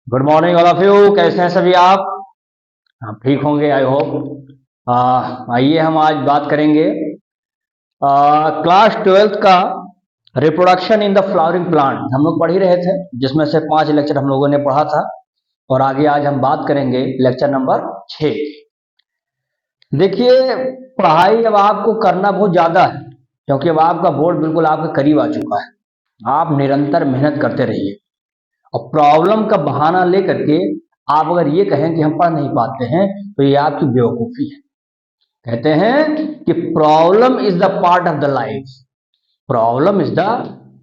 Good morning all of you. कैसे हैं सभी आप ठीक होंगे आई होप। आइए हम आज बात करेंगे क्लास ट्वेल्थ का reproduction in the flowering plant. हम लोग पढ़ ही रहे थे, जिसमें से 5 लेक्चर हम लोगों ने पढ़ा था और आगे आज हम बात करेंगे लेक्चर नंबर 6। देखिए, पढ़ाई अब आपको करना बहुत ज़्यादा है, क्योंकि अब आपका बोर्ड बिल्कुल आपके करीब आ चुका है। आप निरंतर मेहनत करते रहिए और प्रॉब्लम का बहाना लेकर के आप अगर ये कहें कि हम पढ़ नहीं पाते हैं तो ये आपकी बेवकूफ़ी है। कहते हैं कि problem is the part of the life, problem is the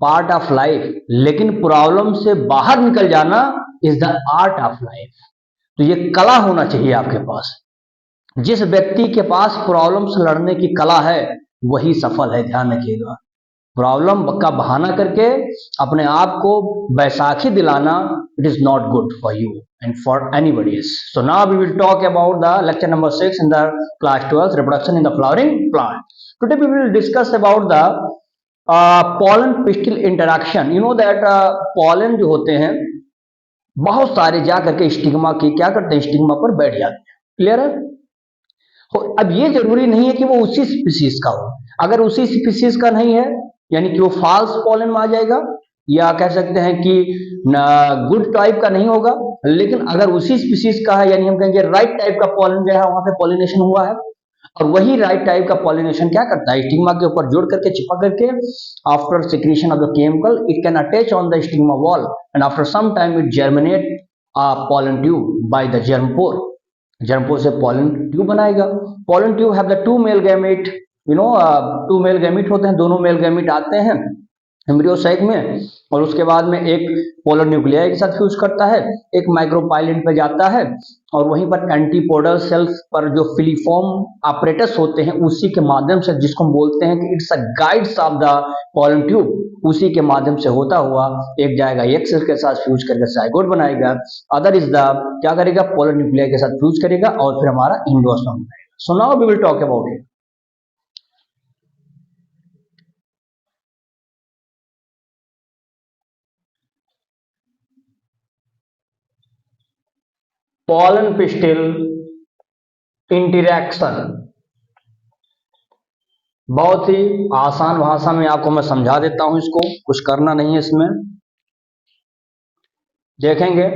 part of life, लेकिन प्रॉब्लम से बाहर निकल जाना is the art of life. तो ये कला होना चाहिए आपके पास। जिस व्यक्ति के पास प्रॉब्लम से लड़ने की कला है वही सफल है, ध्यान रखिएगा। प्रॉब्लम का बहाना करके अपने आप को बैसाखी दिलाना, it is not good for you and for anybody else. So now we will talk about the lecture number 6 in the class 12 reproduction in the flowering plant. Today we will discuss about the pollen pistil interaction। You know that pollen जो होते हैं बहुत सारे जा करके stigma की क्या करते हैं, स्टिग्मा पर बैठ जाते हैं। क्लियर है? अब ये जरूरी नहीं है कि वो उसी स्पीसीज का हो। अगर उसी स्पीसीज का नहीं है यानी कि वो फॉल्स पॉलन में आ जाएगा, या कह सकते हैं कि गुड टाइप का नहीं होगा। लेकिन अगर उसी स्पीसीज का है यानी हम कहेंगे राइट टाइप का पॉलन जो है वहां पे पॉलिनेशन हुआ है, और वही राइट टाइप का पॉलिनेशन क्या करता है, स्टिग्मा के ऊपर जोड़ करके चिपक करके after secretion of the chemical it can attach on the stigma wall and after some time it germinate pollen tube by the germ pore। Germ pore से पॉलन ट्यूब बनाएगा। Pollen tube have the two male gamete, you know two male gamete होते हैं, दोनों male gamete आते हैं embryo साइक में, और उसके बाद में एक पोलर न्यूक्लियाई के साथ फ्यूज करता है, एक माइक्रोपाइलेट पे जाता है, और वहीं पर एंटीपोडल सेल्स पर जो फिलीफॉर्म ऑपरेटस होते हैं उसी के माध्यम से, जिसको हम बोलते हैं कि it's a guides of the pollen tube, उसी के माध्यम से होता हुआ एक जाएगा एक सेल के साथ फ्यूज करके जाइगोट बनाएगा। अदर इज द क्या करेगा, पोलर न्यूक्लियाई के साथ फ्यूज करेगा और फिर हमारा एंडोस्पर्म बनाएगा। So now we will talk about it. pollen pistil interaction बहुत ही आसान भाषा में आपको मैं समझा देता हूं, इसको कुछ करना नहीं है इसमें। देखेंगे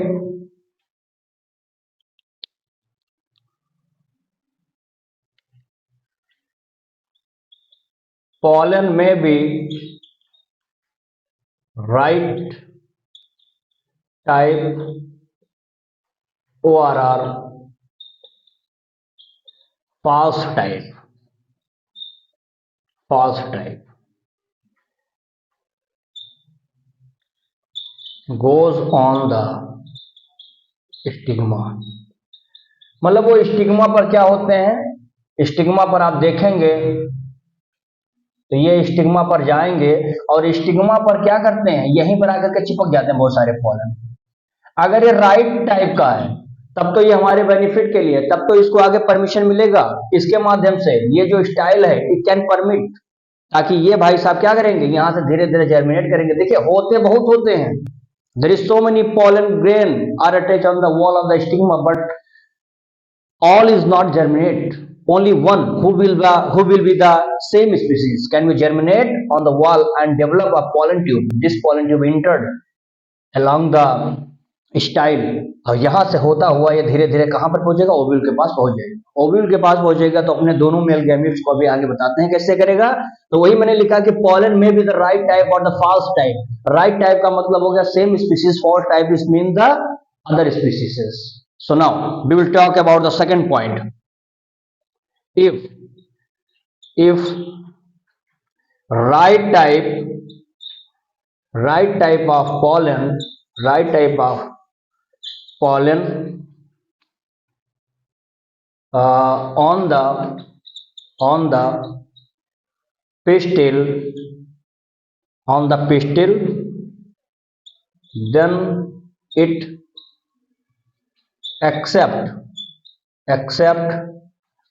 pollen में भी right type ORR false type, false type goes on the stigma। मतलब वो स्टिग्मा पर क्या होते हैं, स्टिग्मा पर आप देखेंगे तो ये स्टिग्मा पर जाएंगे और स्टिग्मा पर क्या करते हैं, यहीं पर आकर के चिपक जाते हैं बहुत सारे पॉलन। अगर ये राइट टाइप का है तब तो ये हमारे बेनिफिट के लिए, तब तो इसको आगे परमिशन मिलेगा इसके माध्यम से। ये जो स्टाइल है इट कैन परमिट, ताकि ये भाई साहब क्या करेंगे, यहां से धीरे धीरे जर्मिनेट करेंगे। देखिए होते बहुत होते हैं, there is so many pollen grain are attached on the wall of the stigma, but all is not germinate. Only one who will be the same species can be germinate on the wall and develop a pollen tube. This pollen tube entered along the style, और यहां से होता हुआ ये धीरे धीरे कहां पर पहुंचेगा, ओव्यूल के पास पहुंच जाएगा। ओव्यूल के पास पहुंचेगा तो अपने दोनों मेल गैमेट्स को अभी आगे बताते हैं कैसे करेगा। तो वही मैंने लिखा कि पॉलन में भी द राइट टाइप और the false type. Right type का मतलब हो गया same species, false type is mean the other species. So now we will talk about the second point. if right type right type of pollen right type of pollen on the pistil then it accept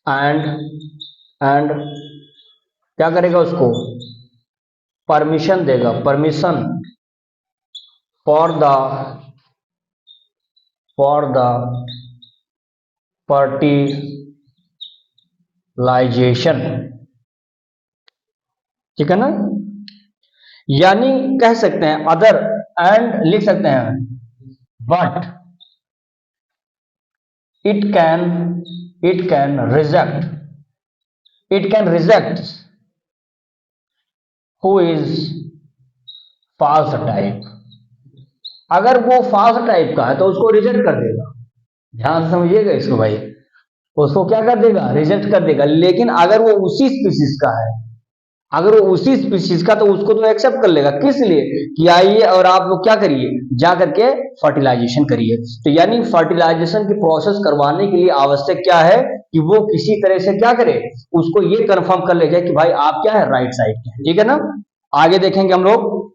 and क्या करेगा, उसको permission देगा, permission for the fertilization, ठीक है ना। यानी कह सकते हैं अदर, एंड लिख सकते हैं but it can reject who is false type। अगर वो false टाइप का है तो उसको रिजेक्ट कर देगा, ध्यान से समझिएगा इसको भाई, उसको क्या कर देगा, रिजेक्ट कर देगा। लेकिन अगर वो उसी स्पीसीज का है, अगर वो उसी स्पीसीज का, तो उसको तो एक्सेप्ट कर लेगा। किस लिए कि आइए और आप लोग क्या करिए, जा करके फर्टिलाइजेशन करिए। तो यानी फर्टिलाइजेशन की प्रोसेस करवाने के लिए आवश्यक क्या है कि वो किसी तरह से क्या करे, उसको ये कंफर्म कर ले जाए कि भाई आप क्या है, राइट साइड के, ठीक है ना। आगे देखेंगे हम लोग,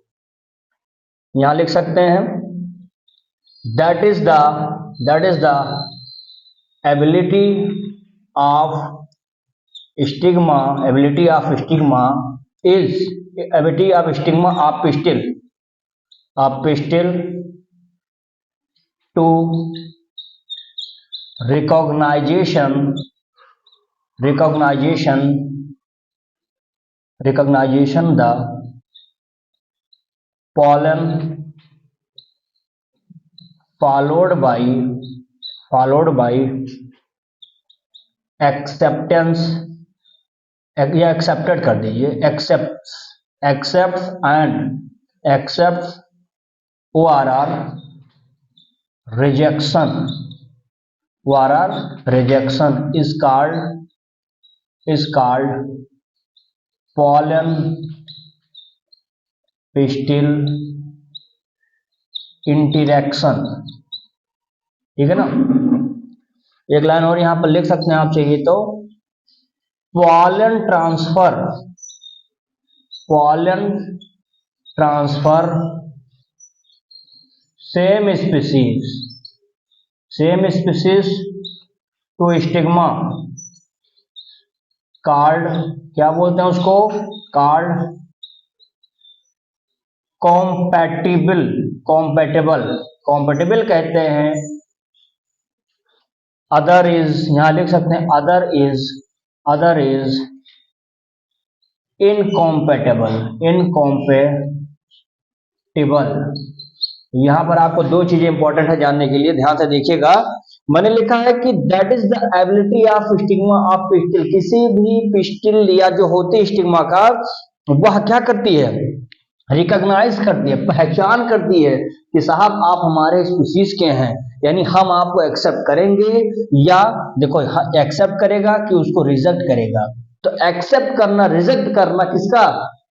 यहां लिख सकते हैं that is the ability of stigma, ability of stigma is ability of stigma of pistil to recognition the pollen followed by acceptance, या एक्सेप्टेड कर दीजिए, accepts ORR rejection, is called pollen pistil interaction, ठीक है ना। एक line और यहां पर लिख सकते हैं आप चाहिए तो, pollen transfer same species to stigma called, क्या बोलते हैं उसको, called compatible कहते हैं। अदर इज, यहां लिख सकते हैं अदर इज इनकॉम्पेटेबल। यहां पर आपको दो चीजें इंपॉर्टेंट है जानने के लिए, ध्यान से देखिएगा। मैंने लिखा है कि that is the ability of stigma of pistil, किसी भी पिस्टिल या जो होती स्टिग्मा का, वह क्या करती है, रिकॉग्नाइज करती है, पहचान करती है कि साहब आप हमारे स्पीसीज के हैं, यानी हम आपको एक्सेप्ट करेंगे, या देखो एक्सेप्ट करेगा कि उसको रिजेक्ट करेगा। तो एक्सेप्ट करना, रिजेक्ट करना किसका,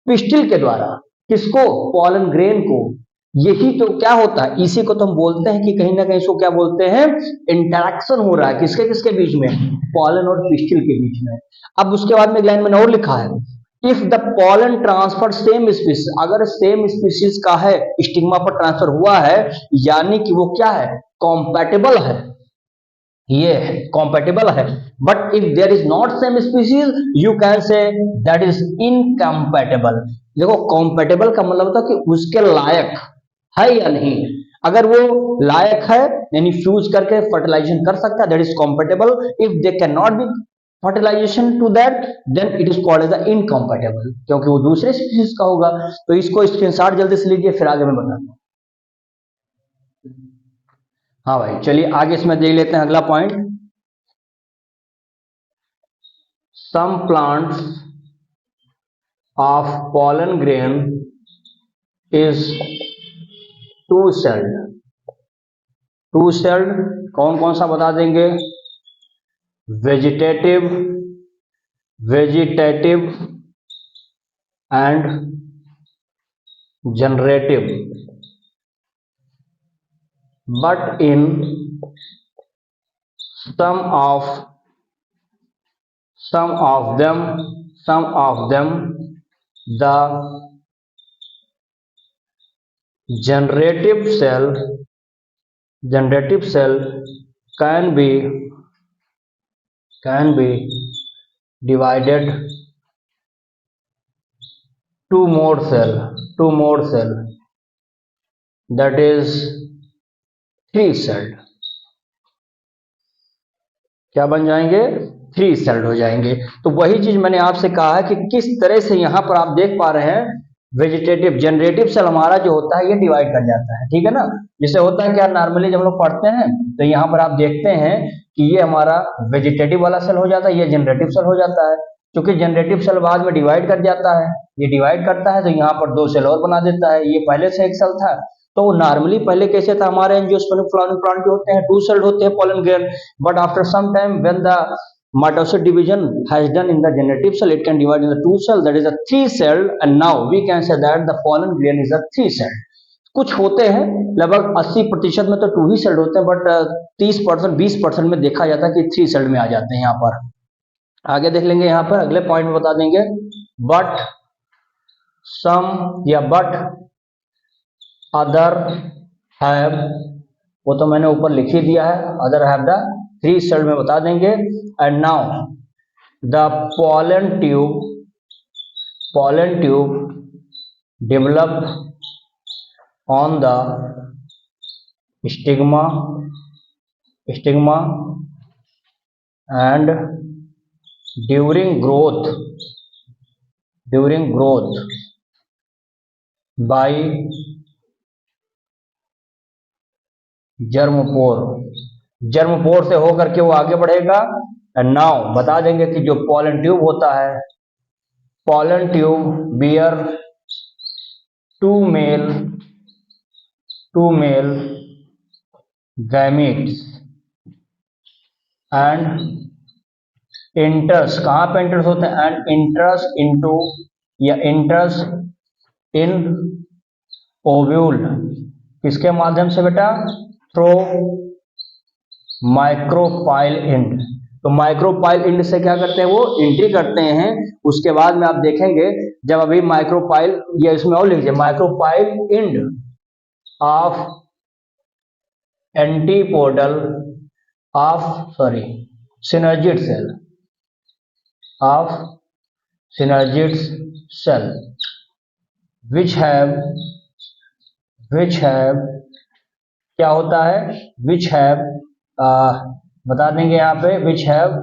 पिस्टिल के द्वारा, किसको, पॉलन ग्रेन को। यही तो क्या होता है, इसी को तो हम बोलते हैं कि कहीं ना कहीं इसको क्या बोलते हैं, इंटरेक्शन हो रहा है किसके किसके बीच में, पॉलन और पिस्टिल के बीच में। अब उसके बाद में एक लाइन में और लिखा है, if the pollen transfer same species, अगर सेम स्पीसीज का है, स्टिग्मा पर ट्रांसफर हुआ है, यानी कि वो क्या है, कॉम्पैटिबल है, ये कॉम्पैटिबल है। But if there is not same species, you can say that is incompatible. देखो कॉम्पैटिबल का मतलब होता है कि उसके लायक है या नहीं। अगर वो लायक है यानी फ्यूज करके फर्टिलाइजेशन कर सकता है, that is compatible. If they can not be fertilization to that, then it is called as the incompatible, क्योंकि वो दूसरे स्पीसीज का होगा। तो इसको स्क्रीनशॉट जल्दी से लीजिए, फिर आगे मैं बताता हूं। हाँ भाई चलिए आगे इसमें देख लेते हैं अगला point. Some plants of pollen grain is two celled. कौन कौन सा बता देंगे, vegetative and generative. But in some of them the generative cell can be divided to more cell that is 3 sailed. क्या बन जाएंगे? 3 सेल्ड हो जाएंगे। तो वही चीज मैंने आपसे कहा है कि किस तरह से यहां पर आप देख पा रहे हैं, वेजिटेटिव जनरेटिव सेल हमारा जो होता है ये डिवाइड कर जाता है, ठीक है ना। जिसे होता है क्या, नॉर्मली जब हम लोग पढ़ते हैं तो यहाँ पर आप देखते हैं कि ये हमारा वेजिटेटिव वाला सेल हो जाता है, ये जनरेटिव सेल हो जाता है। क्योंकि जनरेटिव सेल बाद में डिवाइड कर जाता है, ये डिवाइड करता है तो यहाँ पर 2 सेल और बना देता है। ये पहले से एक सेल था। तो नॉर्मली पहले कैसे था, हमारे एंजियोस्पर्मिक फ्लावरिंग प्लांट जो होते हैं 2 सेल्ड होते हैं pollen grain, but after some time when the mitosis division has done in the generative cell, it can divide in the 2 cell, that is a 3 cell, and now we can say that the pollen grain is a 3 cell। कुछ होते हैं लगभग 80% में तो 2 ही sailed होते हैं, but 30% 20% में देखा जाता है कि 3 सेल्ड में आ जाते हैं। यहाँ पर आगे देख लेंगे, यहाँ पर अगले पॉइंट में बता देंगे। बट सम या बट अदर हैव, वो तो मैंने ऊपर लिख ही दिया है, अदर हैव द 3 सेल्ड में बता देंगे। And now the pollen tube develop on the stigma and during growth by germ pore से होकर के वो आगे बढ़ेगा। एंड नाउ बता देंगे कि जो पॉलन ट्यूब होता है, pollen tube bear two male gametes and enters, कहाँ पे इंटर्स होते हैं, एंड इंटर्स इनटू या इंटर्स इन ओव्यूल, किसके माध्यम से बेटा, थ्रू माइक्रोपाइल इंड। तो माइक्रोपाइल इंड से क्या करते हैं, वो एंट्री करते हैं। उसके बाद में आप देखेंगे जब अभी माइक्रोपाइल, या इसमें और लिखिए micropyle end of antipodal of synergid cell which have क्या होता है, which have बता देंगे यहाँ पे, which have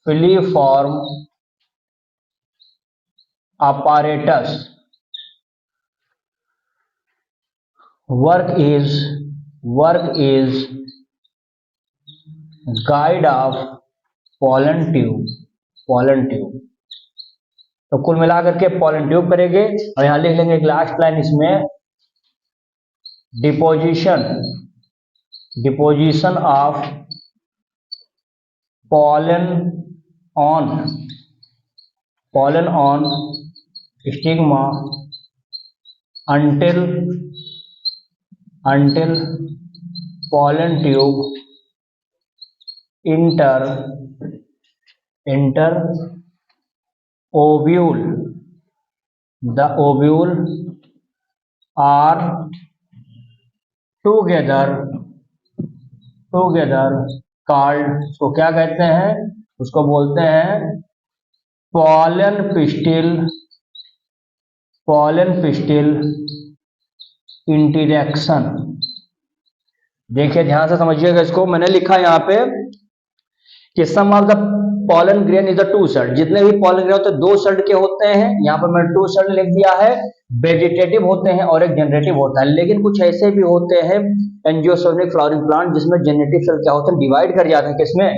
filiform apparatus, work is guide of pollen tube। तो कुल मिलाकर के pollen tube करेंगे। और यहां लिख लेंगे एक लास्ट लाइन इसमें, deposition of pollen on stigma until pollen tube enter ovule, the ovule are together called, उसको क्या कहते हैं, उसको बोलते हैं pollen pistil इंटरेक्शन। देखिए ध्यान से समझिएगा इसको, मैंने लिखा यहाँ पे कि sum of the pollen grain is the 2 celled, जितने भी pollen grain होते हैं 2 सेल्ड के होते हैं। यहाँ पर मैंने 2 सेल्ड लिख दिया है, वेजिटेटिव होते हैं और एक जनरेटिव होता है। लेकिन कुछ ऐसे भी होते हैं एंजियोस्पर्मिक फ्लावरिंग प्लांट जिसमें जनरेटिव सेल क्या होते हैं, डिवाइड कर जाते हैं, किसमें,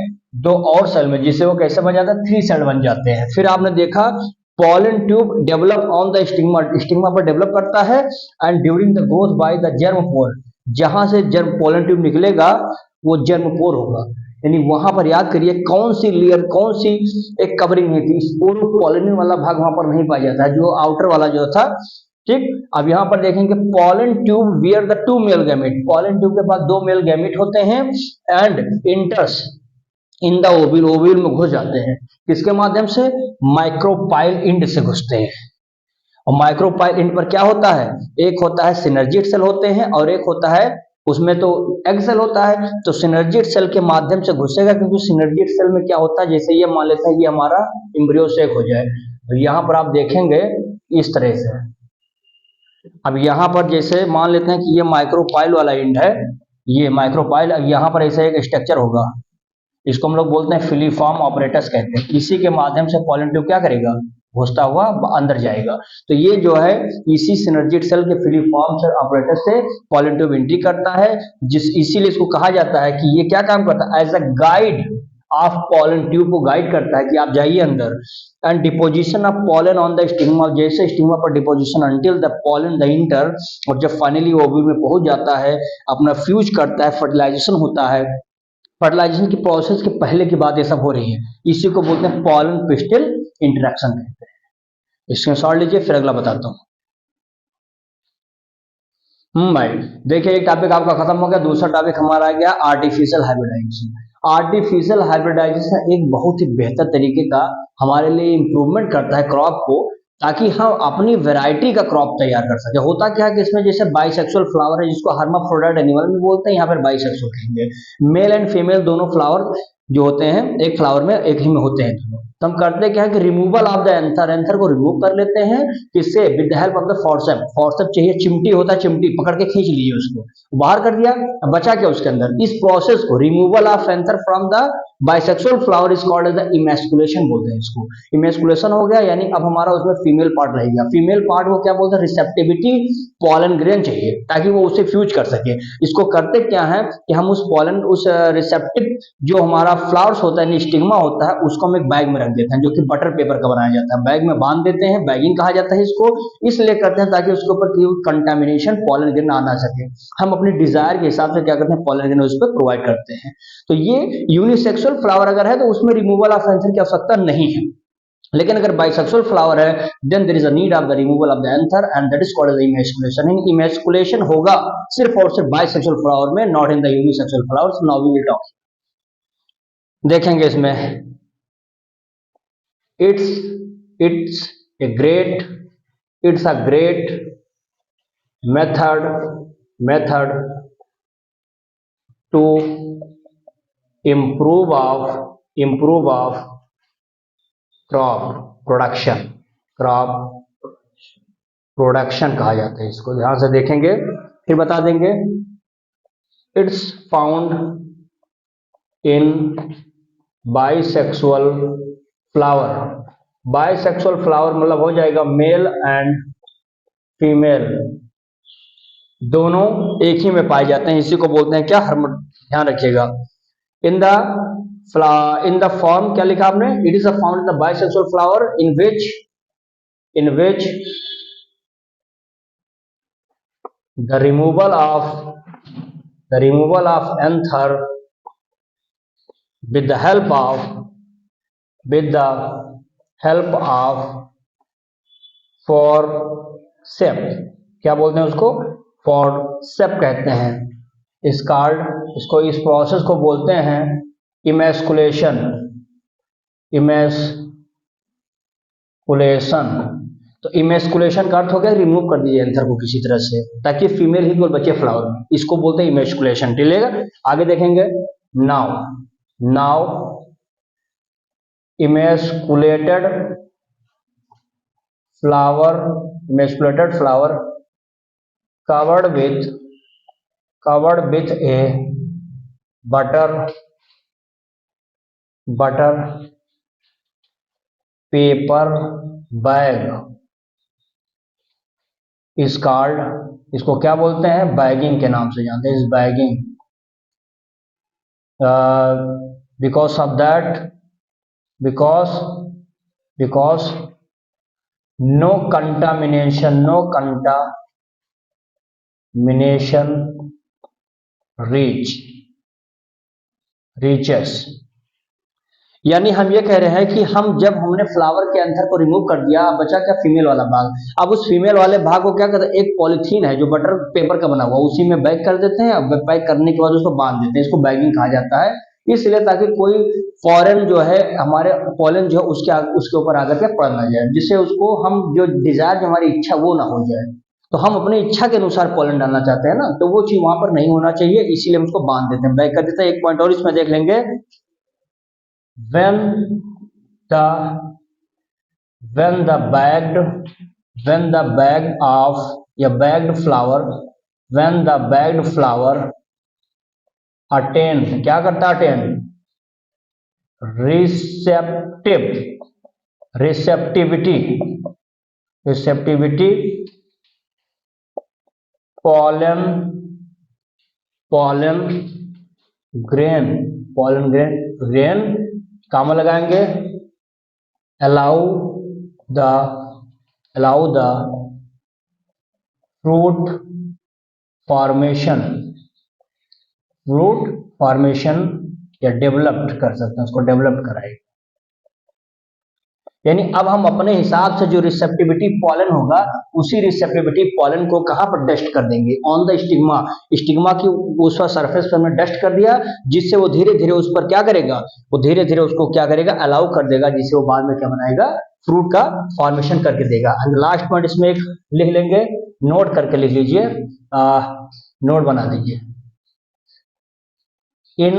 2 और सेल में, जिससे वो कैसे बन जाता है, 3 सेल बन जाते हैं। फिर आपने देखा pollen tube develop on the stigma पर डेवलप करता है, and during the growth by the germ pore, जहां से pollen tube निकलेगा वो जर्मपोर होगा। यानी वहां पर याद करिए कौन सी लेयर, कौन सी एक कवरिंग है थी, पूरा पॉलिन वाला भाग वहां पर नहीं पाया जाता है, जो आउटर वाला जो था। ठीक, अब यहाँ पर देखेंगे pollen tube wear the 2 male gamete, pollen tube के पास 2 मेल गैमेट होते हैं, एंड इंटर्स इन द ओव्यूल में घुस जाते हैं, किसके माध्यम से, माइक्रोपाइल इंड से घुसते हैं। और माइक्रोपाइल इंड पर क्या होता है, एक होता है सिनर्जिड सेल होते हैं और एक होता है, उसमें तो एग सेल होता है। तो सिनर्जिड सेल के माध्यम से घुसेगा, क्योंकि सिनर्जिड सेल में क्या होता है, जैसे ये मान लेते हैं कि हमारा एम्ब्रियो सेक हो जाए, तो यहाँ पर आप देखेंगे इस तरह से अब यहाँ पर जैसे मान लेते हैं कि ये माइक्रोपाइल वाला एंड है, ये माइक्रोपाइल, अब यहाँ पर ऐसा एक स्ट्रक्चर होगा, इसको हम लोग बोलते हैं फिलीफॉर्म ऑपरेटस कहते हैं। इसी के माध्यम से पॉलन ट्यूब क्या करेगा, घुसता हुआ अंदर जाएगा। तो ये जो है इसी सिनर्जिड सेल के फिलीफॉर्म सेल ऑपरेटस से पॉलन ट्यूब एंट्री करता है, जिस इसीलिए इसको कहा जाता है कि ये क्या काम करता है, as a guide of pollen tube को गाइड करता है कि आप जाइए अंदर। And deposition of pollen on the stigma, जैसे स्टिग्मा पर deposition until the pollen the enter, और जब फाइनली ओव्यूल में पहुंच जाता है, अपना फ्यूज करता है, फर्टिलाइजेशन होता है। फर्टिलाइजेशन की प्रोसेस के पहले की बात ये सब हो रही है, इसी को बोलते हैं पॉलन पिस्टिल इंटरेक्शन कहते हैं। इसमें शॉर्ट लीजिए, फिर अगला बताता हूँ। भाई देखिए, एक टॉपिक आपका खत्म हो गया, दूसरा टॉपिक हमारा आ गया आर्टिफिशियल हाइब्रिडाइजेशन। आर्टिफिशियल हाइब्रिडाइजेशन एक बहुत ही बेहतर तरीके का हमारे लिए इंप्रूवमेंट करता है क्रॉप को, ताकि हम अपनी वैरायटी का क्रॉप तैयार कर सके। होता क्या है कि इसमें जैसे बाइसेक्सुअल फ्लावर है, जिसको हर्माफ्रोडाइट एनिमल भी बोलते हैं, यहाँ पर बाइसेक्सुअल कहेंगे। मेल एंड फीमेल दोनों फ्लावर जो होते हैं एक फ्लावर में, एक ही में होते हैं दोनों। तो हम करते क्या है कि removal of the anther, anther को रिमूव कर लेते हैं, किससे, with the help of the forcep. Forcep चाहिए, चिमटी होता है, चिमटी पकड़ के खींच लीजिए उसको, बाहर कर दिया, बचा क्या उसके अंदर। इस प्रोसेस को removal of anther from the bisexual flower is called as the emasculation बोलते हैं इसको। इमेस्कुलेशन हो गया, यानी अब हमारा उसमें फीमेल पार्ट रह गया। फीमेल पार्ट को क्या बोलते हैं, रिसेप्टिविटी पॉलन ग्रेन चाहिए, ताकि वो उसे फ्यूज कर सके। इसको करते क्या है कि हम उस पॉलन, उस रिसेप्टिव जो हमारा फ्लावर्स होता है, स्टिग्मा होता है, उसको हम एक बैग में रख देते हैं, जो कि बटर पेपर का बनाया जाता है। बैग में बांध देते हैं, बैगिंग कहा जाता है इसको, इसलिए करते हैं ताकि उसके ऊपर कंटामिनेशन पॉलन ग्रेन आ ना सके। हम अपने डिजायर के हिसाब से क्या करते हैं, पॉलन ग्रेन उस पर प्रोवाइड करते हैं। तो ये यूनिसेक्सुअल फ्लावर अगर है तो उसमें रिमूवल ऑफ एंथर की आवश्यकता नहीं है। लेकिन अगर बाइसेक्सुअल फ्लावर है, then there is a need of the removal of the anther, and that is called as emasculation. In emasculation होगा सिर्फ और सिर्फ बाइसेक्सुअल फ्लावर में, not in the unisexual flowers. Now we will talk, देखेंगे इसमें। It's it's a great it's a great method to improve of crop production कहा जाता है इसको। ध्यान से देखेंगे फिर बता देंगे। It's found in bisexual flower. Bisexual flower मतलब हो जाएगा मेल एंड फीमेल दोनों एक ही में पाए जाते हैं, इसी को बोलते हैं क्या, ध्यान रखिएगा। इन द फॉर्म क्या लिखा आपने, it is a found in the bisexual flower in which the removal of anther with the help of forceps, क्या बोलते हैं उसको, forceps कहते हैं। इसको इस प्रोसेस को बोलते हैं इमेस्कुलेशन। तो इमेस्कुलेशन का अर्थ हो गया रिमूव कर दीजिए एंथर को किसी तरह से, ताकि फीमेल ही केवल बचे फ्लावर में, इसको बोलते हैं इमेस्कुलेशन। ठीक है, आगे देखेंगे। Now emasculated flower covered with a butter paper bag is called, इसको क्या बोलते हैं, बैगिंग के नाम से जानते हैं। इस bagging because no contamination reaches, यानी हम ये कह रहे हैं कि जब हमने फ्लावर के एंथर को रिमूव कर दिया, बचा क्या, फीमेल वाला भाग। अब उस फीमेल वाले भाग को क्या करते हैं, एक पॉलीथीन है जो बटर पेपर का बना हुआ, उसी में बैग कर देते हैं। अब पैक करने के बाद उसको बांध देते हैं, इसको बैगिंग कहा जाता है। इसलिए ताकि कोई फॉरेन जो है हमारे पॉलन जो है उसके ऊपर आकर के पड़ ना जाए, जिससे उसको हम जो डिजायर, जो हमारी इच्छा वो ना हो जाए। तो हम अपनी इच्छा के अनुसार पॉलन डालना चाहते हैं ना, तो वो चीज वहां पर नहीं होना चाहिए, इसीलिए हम उसको बांध देते हैं, बैग कर देते हैं। एक पॉइंट और इसमें देख लेंगे। when the bag of या bagged flower, when the bagged flower attain, क्या करता है attain, receptive, receptivity, receptivity pollen, pollen grain, pollen grain, grain काम लगाएंगे, allow the fruit formation, fruit formation या डेवलप्ड कर सकते हैं, उसको डेवलप कराएंगे। यानी अब हम अपने हिसाब से जो रिसेप्टिविटी पॉलन होगा उसी रिसेप्टिविटी पॉलन को कहां पर डस्ट कर देंगे, ऑन द स्टिग्मा, स्टिग्मा की उस सरफेस पर हमने डस्ट कर दिया, जिससे वो धीरे धीरे उस पर क्या करेगा, वो धीरे धीरे उसको क्या करेगा, अलाउ कर देगा, जिससे वो बाद में क्या बनाएगा, फ्रूट का फॉर्मेशन करके देगा। एंड लास्ट पॉइंट इसमें एक लिख लेंगे, नोट करके लिख लीजिए, नोट बना दीजिए, in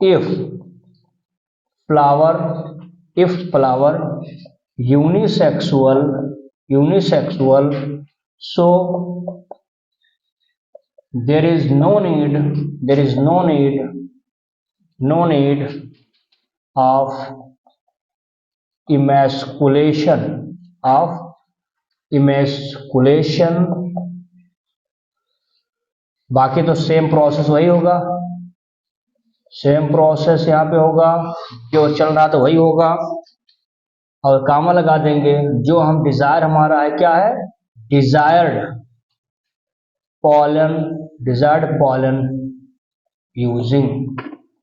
if flower unisexual, so there is no need of emasculation, बाकी तो सेम प्रोसेस वही होगा, सेम प्रोसेस यहाँ पे होगा, जो चल रहा था वही होगा, और कामा लगा देंगे, जो हम डिजायर हमारा है क्या है, डिजायर्ड पॉलन यूजिंग।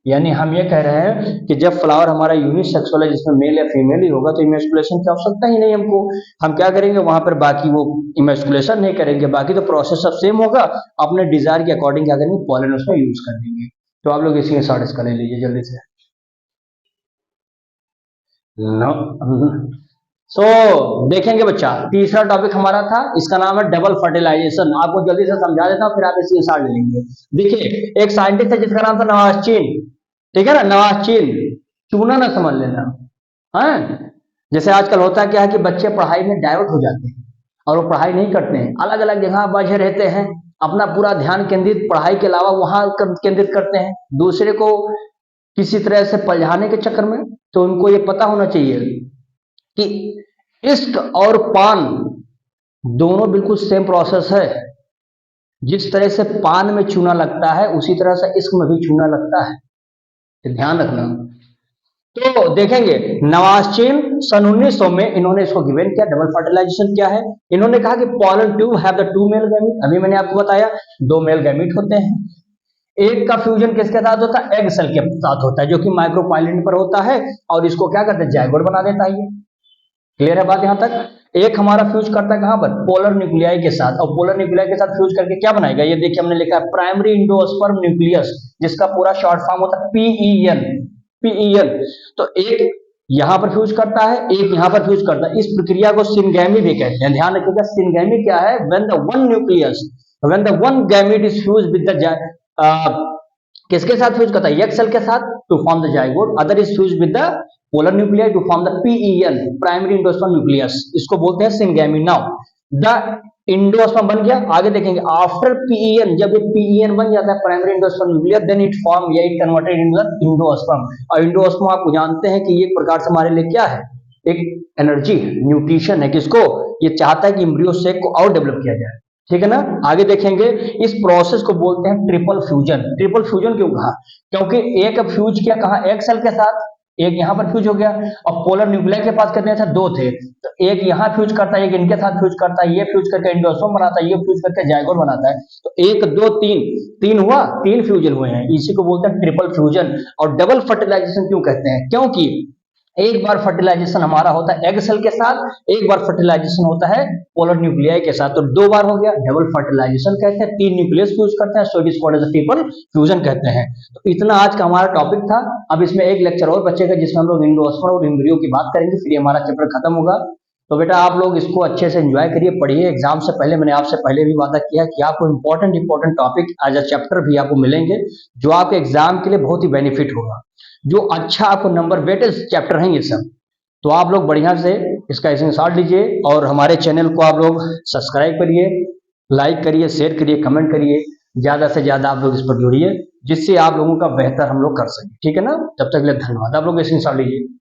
यानी हम ये कह रहे हैं कि जब फ्लावर हमारा यूनिसेक्सुअल है, जिसमें मेल या फीमेल ही होगा, तो इमेस्कुलेशन की आवश्यकता ही नहीं हमको, हम क्या करेंगे वहां पर, बाकी वो इमेस्कुलेशन नहीं करेंगे, बाकी तो प्रोसेस सब सेम होगा, अपने डिजायर के अकॉर्डिंग क्या करेंगे, पॉलन उसमें यूज कर देंगे। तो आप लोग इसी के शॉर्ट इसका ले लीजिए जल्दी से। सो देखेंगे बच्चा, तीसरा टॉपिक हमारा था, इसका नाम है डबल फर्टिलाइजेशन। आपको जल्दी से समझा देता हूं, फिर आप इसी के साथ ले लेंगे। देखिए एक साइंटिस्ट है जिसका नाम था नवाज़चीन, ठीक है ना, नवाज़चीन, चूना ना समझ लेना, है जैसे आजकल होता क्या है कि बच्चे पढ़ाई में डाइवर्ट हो जाते हैं और वो पढ़ाई नहीं करते हैं, अलग अलग जगह बझे रहते हैं, अपना पूरा ध्यान केंद्रित पढ़ाई के अलावा वहां केंद्रित करते हैं, दूसरे को किसी तरह से पलझाने के चक्कर में। तो उनको ये पता होना चाहिए कि इश्क और पान दोनों बिल्कुल सेम प्रोसेस है, जिस तरह से पान में चूना लगता है उसी तरह से इश्क में भी चूना लगता है, तो ध्यान रखना। तो देखेंगे नवाज़चीन सन 1900 में इन्होंने इसको गिवन किया, डबल फर्टिलाइजेशन क्या है। इन्होंने कहा कि pollen tube have the two male gamete, अभी मैंने आपको बताया दो मेल गैमीट होते हैं, एक का फ्यूजन किसके साथ होता है, एग सेल के साथ होता है, जो कि माइक्रोपाइलिन पर होता है, और इसको क्या करते हैं, जाइगोट बना देता है। ये क्लियर है बात यहां तक। एक हमारा फ्यूज करता है कहां पर, पोलर न्यूक्लियाई के साथ, और पोलर न्यूक्लियाई के साथ फ्यूज करके क्या बनाएगा, ये देखिए हमने लिखा है प्राइमरी इंडोस्पर्म न्यूक्लियस, जिसका पूरा शॉर्ट फॉर्म होता है पीईएन। तो एक यहां पर फ्यूज करता है, एक यहां पर फ्यूज करता है, इस प्रक्रिया को सिनगैमी भी कहते हैं। ध्यान रखिएगा सिनगैमी क्या है, when the one gamete is fuse with the किसके साथ फ्यूज करता है, एग सेल के साथ, to form the zygote, other is fuse with the polar nuclei to form the PEN, primary endosperm nucleus, इसको बोलते हैं सिनगैमी। नाउ द इंडोस्पर्म बन गया, आगे देखेंगे आफ्टर पीईएन, जब ये पीईएन बन जाता है primary endosperm nucleus, then it form या it converted into the endosperm. और इंडोस्पर्म आप जानते हैं कि ये एक प्रकार से हमारे लिए क्या है, एक एनर्जी न्यूट्रिशन है, किसको, ये चाहता है कि एम्ब्रियो सेक को और डेवलप किया जाए, ठीक है ना। आगे देखेंगे इस प्रोसेस को बोलते हैं ट्रिपल फ्यूजन। ट्रिपल फ्यूजन क्यों कहा, क्योंकि एक फ्यूज किया कहा, एग सेल के साथ, एक यहां पर फ्यूज हो गया, और पोलर न्यूक्लियाई के पास कितने थे, दो थे, तो एक यहां फ्यूज करता है, एक इनके साथ फ्यूज करता है, ये फ्यूज करके इंडोस्पर्म बनाता है, ये फ्यूज करके जाइगोट बनाता है, तो एक दो तीन हुआ, तीन फ्यूजन हुए हैं, इसी को बोलते हैं ट्रिपल फ्यूजन। और डबल फर्टिलाइजेशन क्यों कहते हैं, क्योंकि एक बार फर्टिलाइजेशन हमारा होता है एग सेल के साथ, एक बार फर्टिलाइजेशन होता है पोलर न्यूक्लियाई के साथ, तो दो बार हो गया, डबल फर्टिलाइजेशन कहते हैं, तीन न्यूक्लियस फ्यूज करते हैं, so it is called as triple fusion कहते हैं। तो इतना आज का हमारा टॉपिक था। अब इसमें एक लेक्चर और बचेगा जिसमें हम लोग इंडोस्पर्म और एम्ब्रियो की बात करेंगे, फिर हमारा चैप्टर खत्म होगा। तो बेटा आप लोग इसको अच्छे से एंजॉय करिए, पढ़िए। एग्जाम से पहले मैंने आपसे पहले भी वादा किया कि आपको important topic as a chapter भी आपको मिलेंगे, जो आपके एग्जाम के लिए बहुत ही बेनिफिट होगा, जो अच्छा आपको नंबर वेटेज चैप्टर हैं ये सब। तो आप लोग बढ़िया से इसका स्क्रीनशॉट लीजिए और हमारे चैनल को आप लोग सब्सक्राइब करिए, लाइक करिए, शेयर करिए, कमेंट करिए, ज़्यादा से ज़्यादा आप लोग इस पर जुड़िए, जिससे आप लोगों का बेहतर हम लोग कर सकें। ठीक है ना? तब तक के लिए धन्यवाद। आप लोग स्क्रीनशॉट लीजिए।